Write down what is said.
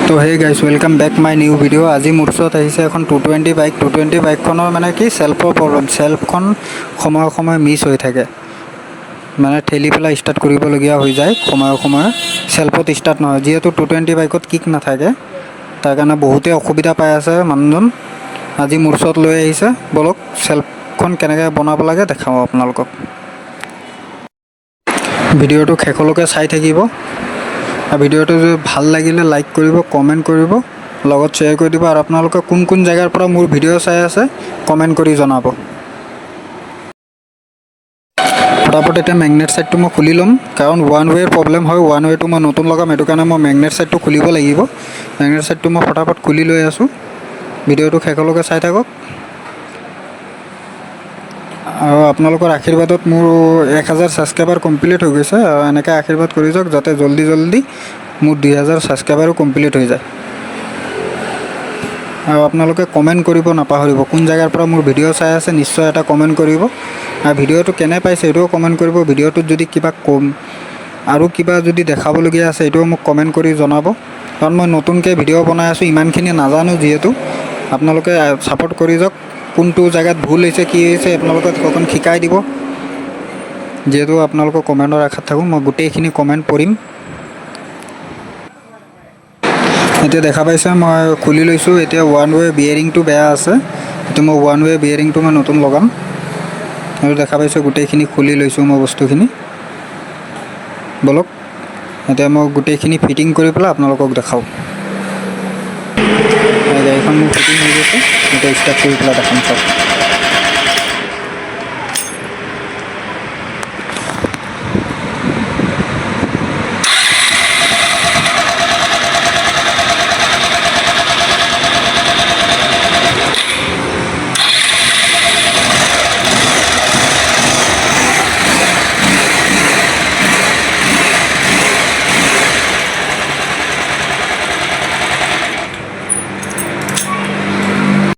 তো hey guys welcome back my new video. আজি মোৰ ওচৰত আহিছে এখন 220 বাইক। 220 বাইকখনৰ মানে কি চেল্ফৰ প্ৰব্লেম, চেল্ফখন সময়ে মিছ হৈ থাকে, মানে ঠেলি পেলাই ষ্টাৰ্ট কৰিবলগীয়া হৈ যায় সময়ে চেল্ফত ষ্টাৰ্ট নহয়। যিহেতু 220 বাইকত কিক নাথাকে, তাৰ কাৰণে বহুতে অসুবিধা পাই আছে মানুহজন। আজি মোৰ ওচৰত লৈ আহিছে, বলক চেল্ফখন কেনেকৈ বনাব লাগে দেখাওঁ আপোনালোকক। ভিডিঅ'টো শেষলৈকে চাই থাকিব। ভিডিঅ'টো যদি ভাল লাগিলে লাইক কৰিব, কমেণ্ট কৰিব, লগত শ্বেয়াৰ কৰি দিব। আৰু আপোনালোকে কোন জেগাৰ পৰা মোৰ ভিডিঅ' চাই আছে কমেণ্ট কৰি জনাব। ফটাফট এতিয়া মেগনেট ছাইডটো মই খুলি ল'ম, কাৰণ ওৱান ৱেৰ প্ৰব্লেম হয়। ওৱান ৱেটো মই নতুন লগাম, সেইটো কাৰণে মই মেগনেট ছাইডটো খুলিব লাগিব। মেগনেট ছাইডটো মই ফটাফট খুলি লৈ আছোঁ। ভিডিঅ'টো শেষলৈকে চাই থাকক। আৰু আপোনালোকৰ আশীৰ্বাদত মোৰ 1000 ছাবস্ক্ৰাইবাৰ কমপ্লিট হৈ গৈছে। আৰু এনেকৈ আশীৰ্বাদ কৰি যাওক যাতে জল্দি মোৰ 2000 ছাবস্ক্ৰাইবাৰো কমপ্লিট হৈ যায়। আৰু আপোনালোকে কমেণ্ট কৰিব নাপাহৰিব, কোন জেগাৰ পৰা মোৰ ভিডিঅ' চাই আছে নিশ্চয় এটা কমেণ্ট কৰিব। আৰু ভিডিঅ'টো কেনে পাইছে সেইটোও কমেণ্ট কৰিব। ভিডিঅ'টোত যদি কিবা আৰু কিবা যদি দেখাবলগীয়া আছে সেইটোও মোক কমেণ্ট কৰি জনাব, কাৰণ মই নতুনকৈ ভিডিঅ' বনাই আছোঁ, ইমানখিনি নাজানো। যিহেতু আপোনালোকে ছাপোৰ্ট কৰি যাওক। কোনটো জেগাত ভুল হৈছে কি হৈছে আপোনালোকে অকণ শিকাই দিব। যিহেতু আপোনালোকৰ কমেণ্টৰ আশাত থাকোঁ, মই গোটেইখিনি কমেণ্ট পঢ়িম। এতিয়া দেখা পাইছে মই খুলি লৈছোঁ। এতিয়া ওৱান ৱে বিয়েৰিংটো বেয়া আছে, এতিয়া মই ওৱান ৱে বিয়েৰিংটো মই নতুন লগাম। আৰু দেখা পাইছোঁ গোটেইখিনি খুলি লৈছোঁ মই বস্তুখিনি। বলক এতিয়া মই গোটেইখিনি ফিটিং কৰি পেলাই আপোনালোকক দেখাওঁ। গাড়ীখন মোৰ ফিটিং হৈ গৈছে, এতিয়া ষ্টাৰ্ট কৰি পেলাই দেখাম চব।